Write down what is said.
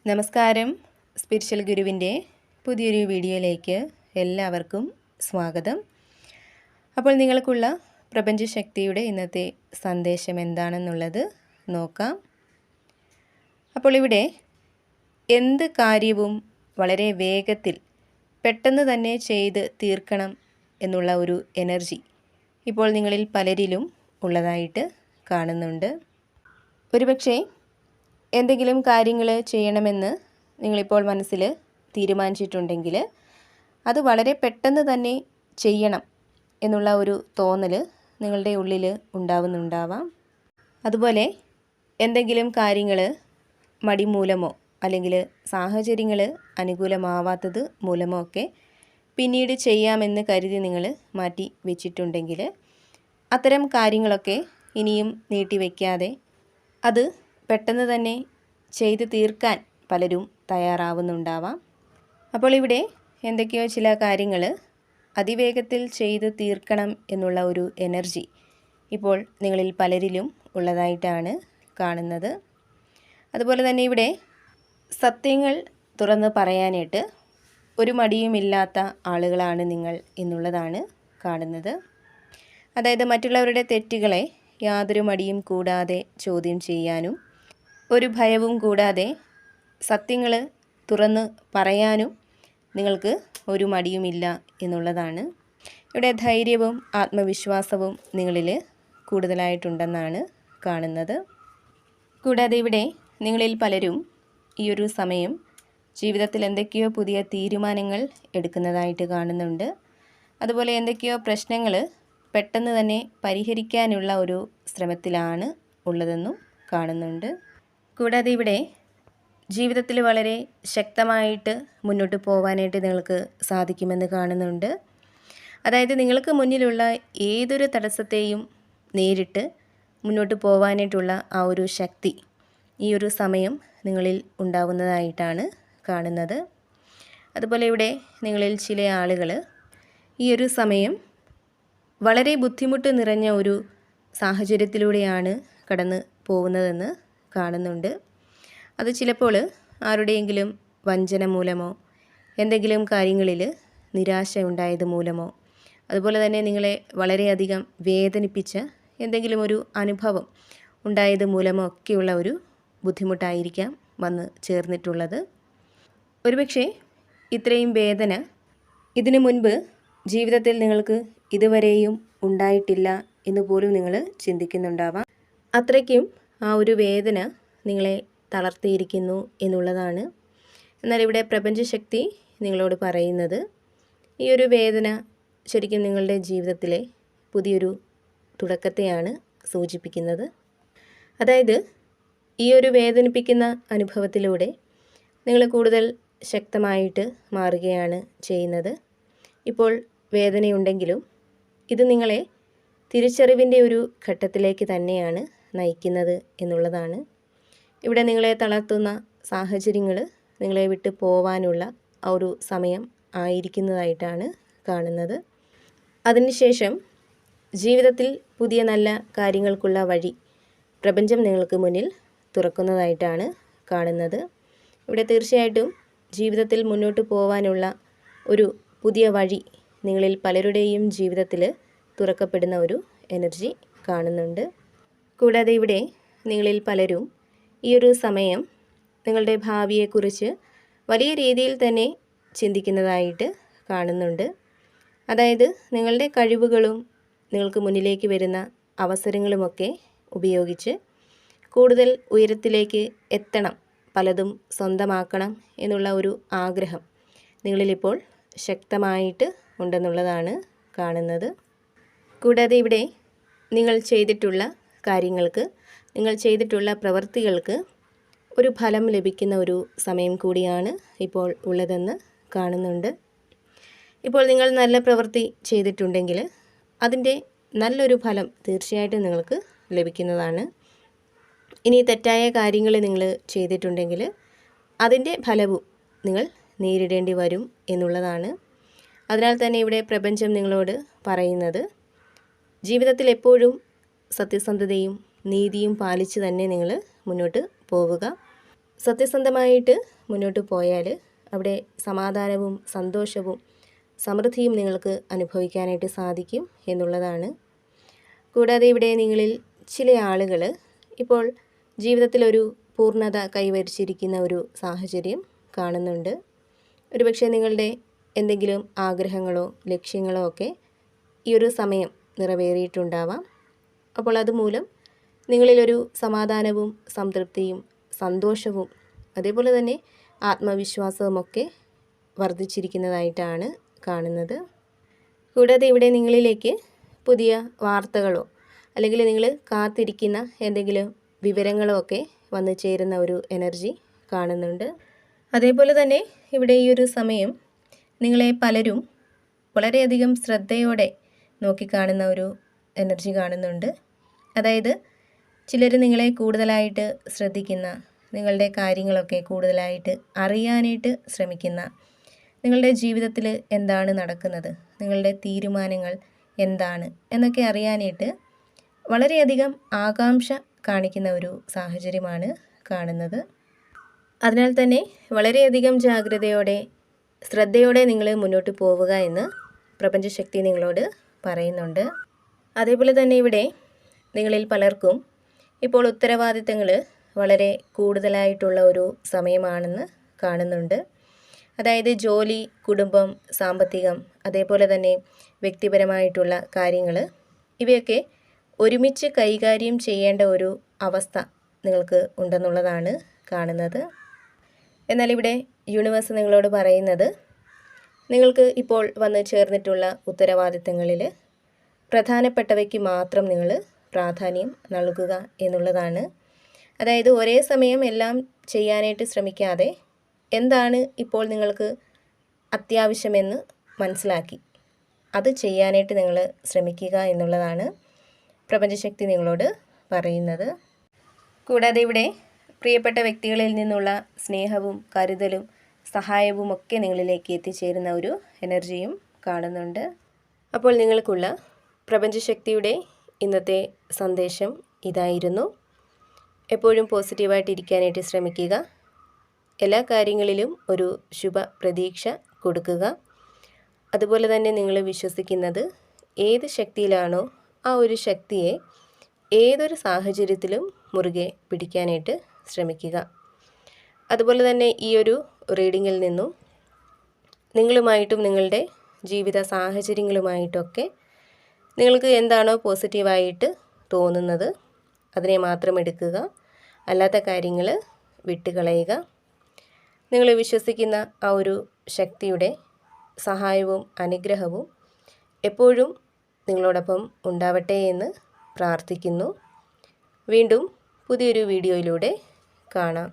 നമസ്കാരം. സ്പിരിച്വൽ ഗുരുവിൻ്റെ പുതിയൊരു വീഡിയോയിലേക്ക് എല്ലാവർക്കും സ്വാഗതം. അപ്പോൾ നിങ്ങൾക്കുള്ള പ്രപഞ്ചശക്തിയുടെ ഇന്നത്തെ സന്ദേശം എന്താണെന്നുള്ളത് നോക്കാം. അപ്പോൾ ഇവിടെ എന്ത് കാര്യവും വളരെ വേഗത്തിൽ പെട്ടെന്ന് തന്നെ ചെയ്ത് തീർക്കണം എന്നുള്ള ഒരു എനർജി ഇപ്പോൾ നിങ്ങളിൽ പലരിലും ഉള്ളതായിട്ട് കാണുന്നുണ്ട്. ഒരുപക്ഷെ എന്തെങ്കിലും കാര്യങ്ങൾ ചെയ്യണമെന്ന് നിങ്ങളിപ്പോൾ മനസ്സിൽ തീരുമാനിച്ചിട്ടുണ്ടെങ്കിൽ അത് വളരെ പെട്ടെന്ന് തന്നെ ചെയ്യണം എന്നുള്ള ഒരു തോന്നൽ നിങ്ങളുടെ ഉള്ളിൽ ഉണ്ടാവുന്നുണ്ടാവാം. അതുപോലെ എന്തെങ്കിലും കാര്യങ്ങൾ മടി മൂലമോ അല്ലെങ്കിൽ സാഹചര്യങ്ങൾ അനുകൂലമാവാത്തത് മൂലമോ ഒക്കെ പിന്നീട് ചെയ്യാമെന്ന് കരുതി നിങ്ങൾ മാറ്റി വെച്ചിട്ടുണ്ടെങ്കിൽ അത്തരം കാര്യങ്ങളൊക്കെ ഇനിയും നീട്ടിവെക്കാതെ അത് പെട്ടെന്ന് തന്നെ ചെയ്ത് തീർക്കാൻ പലരും തയ്യാറാവുന്നുണ്ടാവാം. അപ്പോൾ ഇവിടെ എന്തൊക്കെയോ ചില കാര്യങ്ങൾ അതിവേഗത്തിൽ ചെയ്ത് തീർക്കണം എന്നുള്ള ഒരു എനർജി ഇപ്പോൾ നിങ്ങളിൽ പലരിലും ഉള്ളതായിട്ടാണ് കാണുന്നത്. അതുപോലെ തന്നെ ഇവിടെ സത്യങ്ങൾ തുറന്ന് പറയാനായിട്ട് ഒരു മടിയുമില്ലാത്ത ആളുകളാണ് നിങ്ങൾ എന്നുള്ളതാണ് കാണുന്നത്. അതായത് മറ്റുള്ളവരുടെ തെറ്റുകളെ യാതൊരു മടിയും കൂടാതെ ചോദ്യം ചെയ്യാനും ഒരു ഭയവും കൂടാതെ സത്യങ്ങൾ തുറന്ന് പറയാനും നിങ്ങൾക്ക് ഒരു മടിയുമില്ല എന്നുള്ളതാണ്. ഇവിടെ ധൈര്യവും ആത്മവിശ്വാസവും നിങ്ങളിൽ കൂടുതലായിട്ടുണ്ടെന്നാണ് കാണുന്നത്. കൂടാതെ ഇവിടെ നിങ്ങളിൽ പലരും ഈ ഒരു സമയം ജീവിതത്തിൽ എന്തൊക്കെയോ പുതിയ തീരുമാനങ്ങൾ എടുക്കുന്നതായിട്ട് കാണുന്നുണ്ട്. അതുപോലെ എന്തൊക്കെയോ പ്രശ്നങ്ങൾ പെട്ടെന്ന് തന്നെ പരിഹരിക്കാനുള്ള ഒരു ശ്രമത്തിലാണ് ഉള്ളതെന്നും കാണുന്നുണ്ട്. കൂടാതെ ഇവിടെ ജീവിതത്തിൽ വളരെ ശക്തമായിട്ട് മുന്നോട്ട് പോകാനായിട്ട് നിങ്ങൾക്ക് സാധിക്കുമെന്ന് കാണുന്നുണ്ട്. അതായത് നിങ്ങൾക്ക് മുന്നിലുള്ള ഏതൊരു തടസ്സത്തെയും നേരിട്ട് മുന്നോട്ട് പോകാനായിട്ടുള്ള ആ ഒരു ശക്തി ഈ ഒരു സമയം നിങ്ങളിൽ ഉണ്ടാവുന്നതായിട്ടാണ് കാണുന്നത്. അതുപോലെ ഇവിടെ നിങ്ങളിൽ ചില ആളുകൾ ഈ ഒരു സമയം വളരെ ബുദ്ധിമുട്ട് നിറഞ്ഞ ഒരു സാഹചര്യത്തിലൂടെയാണ് കടന്ന് പോകുന്നതെന്ന് കാണുന്നുണ്ട്. അത് ചിലപ്പോൾ ആരുടെയെങ്കിലും വഞ്ചന മൂലമോ എന്തെങ്കിലും കാര്യങ്ങളിൽ നിരാശ ഉണ്ടായത് മൂലമോ അതുപോലെ തന്നെ നിങ്ങളെ വളരെയധികം വേദനിപ്പിച്ച എന്തെങ്കിലും ഒരു അനുഭവം ഉണ്ടായത് മൂലമോ ഒക്കെയുള്ള ഒരു ബുദ്ധിമുട്ടായിരിക്കാം വന്ന് ചേർന്നിട്ടുള്ളത്. ഒരുപക്ഷെ ഇത്രയും വേദന ഇതിനു മുൻപ് ജീവിതത്തിൽ നിങ്ങൾക്ക് ഇതുവരെയും ഉണ്ടായിട്ടില്ല എന്ന് പോലും നിങ്ങൾ ചിന്തിക്കുന്നുണ്ടാവാം. അത്രയ്ക്കും ആ ഒരു വേദന നിങ്ങളെ തളർത്തിയിരിക്കുന്നു എന്നുള്ളതാണ്. എന്നാൽ ഇവിടെ പ്രപഞ്ചശക്തി നിങ്ങളോട് പറയുന്നത് ഈ ഒരു വേദന ശരിക്കും നിങ്ങളുടെ ജീവിതത്തിലെ പുതിയൊരു തുടക്കത്തെയാണ് സൂചിപ്പിക്കുന്നത്. അതായത് ഈ ഒരു വേദനിപ്പിക്കുന്ന അനുഭവത്തിലൂടെ നിങ്ങൾ കൂടുതൽ ശക്തമായിട്ട് മാറുകയാണ് ചെയ്യുന്നത്. ഇപ്പോൾ വേദനയുണ്ടെങ്കിലും ഇത് നിങ്ങളെ തിരിച്ചറിവിൻ്റെ ഒരു ഘട്ടത്തിലേക്ക് തന്നെയാണ് നയിക്കുന്നത് എന്നുള്ളതാണ്. ഇവിടെ നിങ്ങളെ തളർത്തുന്ന സാഹചര്യങ്ങൾ നിങ്ങളെ വിട്ട് പോവാനുള്ള ആ ഒരു സമയം ആയിരിക്കുന്നതായിട്ടാണ് കാണുന്നത്. അതിനുശേഷം ജീവിതത്തിൽ പുതിയ നല്ല കാര്യങ്ങൾക്കുള്ള വഴി പ്രപഞ്ചം നിങ്ങൾക്ക് മുന്നിൽ തുറക്കുന്നതായിട്ടാണ് കാണുന്നത്. ഇവിടെ തീർച്ചയായിട്ടും ജീവിതത്തിൽ മുന്നോട്ട് പോവാനുള്ള ഒരു പുതിയ വഴി നിങ്ങളിൽ പലരുടെയും ജീവിതത്തിൽ തുറക്കപ്പെടുന്ന ഒരു എനർജി കാണുന്നുണ്ട്. കൂടാതെ ഇവിടെ നിങ്ങളിൽ പലരും ഈ ഒരു സമയം നിങ്ങളുടെ ഭാവിയെക്കുറിച്ച് വലിയ രീതിയിൽ തന്നെ ചിന്തിക്കുന്നതായിട്ട് കാണുന്നുണ്ട്. അതായത് നിങ്ങളുടെ കഴിവുകളും നിങ്ങൾക്ക് മുന്നിലേക്ക് വരുന്ന അവസരങ്ങളുമൊക്കെ ഉപയോഗിച്ച് കൂടുതൽ ഉയരത്തിലേക്ക് എത്തണം, പലതും സ്വന്തമാക്കണം എന്നുള്ള ഒരു ആഗ്രഹം നിങ്ങളിലിപ്പോൾ ശക്തമായിട്ട് ഉണ്ടെന്നുള്ളതാണ് കാണുന്നത്. കൂടാതെ ഇവിടെ നിങ്ങൾ ചെയ്തിട്ടുള്ള കാര്യങ്ങൾക്ക്, നിങ്ങൾ ചെയ്തിട്ടുള്ള പ്രവൃത്തികൾക്ക് ഒരു ഫലം ലഭിക്കുന്ന ഒരു സമയം കൂടിയാണ് ഇപ്പോൾ ഉള്ളതെന്ന് കാണുന്നുണ്ട്. ഇപ്പോൾ നിങ്ങൾ നല്ല പ്രവൃത്തി ചെയ്തിട്ടുണ്ടെങ്കിൽ അതിൻ്റെ നല്ലൊരു ഫലം തീർച്ചയായിട്ടും നിങ്ങൾക്ക് ലഭിക്കുന്നതാണ്. ഇനി തെറ്റായ കാര്യങ്ങൾ നിങ്ങൾ ചെയ്തിട്ടുണ്ടെങ്കിൽ അതിൻ്റെ ഫലവും നിങ്ങൾ നേരിടേണ്ടി വരും എന്നുള്ളതാണ്. അതിനാൽ തന്നെ ഇവിടെ പ്രപഞ്ചം നിങ്ങളോട് പറയുന്നത് ജീവിതത്തിൽ എപ്പോഴും സത്യസന്ധതയും നീതിയും പാലിച്ച് തന്നെ നിങ്ങൾ മുന്നോട്ട് പോവുക. സത്യസന്ധമായിട്ട് മുന്നോട്ട് പോയാൽ അവിടെ സമാധാനവും സന്തോഷവും സമൃദ്ധിയും നിങ്ങൾക്ക് അനുഭവിക്കാനായിട്ട് സാധിക്കും എന്നുള്ളതാണ്. കൂടാതെ ഇവിടെ നിങ്ങളിൽ ചില ആളുകൾ ഇപ്പോൾ ജീവിതത്തിലൊരു പൂർണ്ണത കൈവരിച്ചിരിക്കുന്ന ഒരു സാഹചര്യം കാണുന്നുണ്ട്. ഒരുപക്ഷെ നിങ്ങളുടെ എന്തെങ്കിലും ആഗ്രഹങ്ങളോ ലക്ഷ്യങ്ങളോ ഒക്കെ ഈ ഒരു സമയം നിറവേറിയിട്ടുണ്ടാവാം. അപ്പോൾ അതുമൂലം നിങ്ങളിലൊരു സമാധാനവും സംതൃപ്തിയും സന്തോഷവും അതേപോലെ തന്നെ ആത്മവിശ്വാസവുമൊക്കെ വർദ്ധിച്ചിരിക്കുന്നതായിട്ടാണ് കാണുന്നത്. കൂടാതെ ഇവിടെ നിങ്ങളിലേക്ക് പുതിയ വാർത്തകളോ അല്ലെങ്കിൽ നിങ്ങൾ കാത്തിരിക്കുന്ന എന്തെങ്കിലും വിവരങ്ങളോ ഒക്കെ വന്നു ചേരുന്ന ഒരു എനർജി കാണുന്നുണ്ട്. അതേപോലെ തന്നെ ഇവിടെ ഈ ഒരു സമയം നിങ്ങളെ പലരും വളരെയധികം ശ്രദ്ധയോടെ നോക്കിക്കാണുന്ന ഒരു എനർജി കാണുന്നുണ്ട്. അതായത് ചിലർ നിങ്ങളെ കൂടുതലായിട്ട് ശ്രദ്ധിക്കുന്ന, നിങ്ങളുടെ കാര്യങ്ങളൊക്കെ കൂടുതലായിട്ട് അറിയാനായിട്ട് ശ്രമിക്കുന്ന, നിങ്ങളുടെ ജീവിതത്തിൽ എന്താണ് നടക്കുന്നത്, നിങ്ങളുടെ തീരുമാനങ്ങൾ എന്താണ് എന്നൊക്കെ അറിയാനായിട്ട് വളരെയധികം ആകാംക്ഷ കാണിക്കുന്ന ഒരു സാഹചര്യമാണ് കാണുന്നത്. അതിനാൽ തന്നെ വളരെയധികം ജാഗ്രതയോടെ ശ്രദ്ധയോടെ നിങ്ങൾ മുന്നോട്ട് പോവുക എന്ന് പ്രപഞ്ചശക്തി നിങ്ങളോട് പറയുന്നുണ്ട്. അതേപോലെ തന്നെ ഇവിടെ നിങ്ങളിൽ പലർക്കും ഇപ്പോൾ ഉത്തരവാദിത്തങ്ങൾ വളരെ കൂടുതലായിട്ടുള്ള ഒരു സമയമാണെന്ന് കാണുന്നുണ്ട്. അതായത് ജോലി, കുടുംബം, സാമ്പത്തികം, അതേപോലെ തന്നെ വ്യക്തിപരമായിട്ടുള്ള കാര്യങ്ങൾ ഇവയൊക്കെ ഒരുമിച്ച് കൈകാര്യം ചെയ്യേണ്ട ഒരു അവസ്ഥ നിങ്ങൾക്ക് ഉണ്ടെന്നുള്ളതാണ് കാണുന്നത്. എന്നാൽ ഇവിടെ യൂണിവേഴ്സ് നിങ്ങളോട് പറയുന്നത് നിങ്ങൾക്ക് ഇപ്പോൾ വന്ന് ചേർന്നിട്ടുള്ള ഉത്തരവാദിത്തങ്ങളിൽ പ്രധാനപ്പെട്ടവയ്ക്ക് മാത്രം നിങ്ങൾ പ്രാധാന്യം നൽകുക എന്നുള്ളതാണ്. അതായത് ഒരേ സമയം എല്ലാം ചെയ്യാനായിട്ട് ശ്രമിക്കാതെ എന്താണ് ഇപ്പോൾ നിങ്ങൾക്ക് അത്യാവശ്യമെന്ന് മനസ്സിലാക്കി അത് ചെയ്യാനായിട്ട് നിങ്ങൾ ശ്രമിക്കുക എന്നുള്ളതാണ് പ്രപഞ്ചശക്തി നിങ്ങളോട് പറയുന്നത്. കൂടാതെ ഇവിടെ പ്രിയപ്പെട്ട വ്യക്തികളിൽ നിന്നുള്ള സ്നേഹവും കരുതലും സഹായവും ഒക്കെ നിങ്ങളിലേക്ക് എത്തിച്ചേരുന്ന ഒരു എനർജിയും കാണുന്നുണ്ട്. അപ്പോൾ നിങ്ങൾക്കുള്ള പ്രപഞ്ചശക്തിയുടെ ഇന്നത്തെ സന്ദേശം ഇതായിരുന്നു. എപ്പോഴും പോസിറ്റീവായിട്ട് ഇരിക്കാനായിട്ട് ശ്രമിക്കുക. എല്ലാ കാര്യങ്ങളിലും ഒരു ശുഭ പ്രതീക്ഷ കൊടുക്കുക. അതുപോലെ തന്നെ നിങ്ങൾ വിശ്വസിക്കുന്നത് ഏത് ശക്തിയിലാണോ ആ ഒരു ശക്തിയെ ഏതൊരു സാഹചര്യത്തിലും മുറുകെ പിടിക്കാനായിട്ട് ശ്രമിക്കുക. അതുപോലെ തന്നെ ഈ ഒരു റീഡിങ്ങിൽ നിന്നും നിങ്ങളുമായിട്ടും നിങ്ങളുടെ ജീവിത സാഹചര്യങ്ങളുമായിട്ടൊക്കെ നിങ്ങൾക്ക് എന്താണോ പോസിറ്റീവായിട്ട് തോന്നുന്നത് അതിനെ മാത്രം എടുക്കുക. അല്ലാത്ത കാര്യങ്ങൾ വിട്ടുകളയുക. നിങ്ങൾ വിശ്വസിക്കുന്ന ആ ഒരു ശക്തിയുടെ സഹായവും അനുഗ്രഹവും എപ്പോഴും നിങ്ങളോടൊപ്പം ഉണ്ടാവട്ടെ എന്ന് പ്രാർത്ഥിക്കുന്നു. വീണ്ടും പുതിയൊരു വീഡിയോയിലൂടെ കാണാം.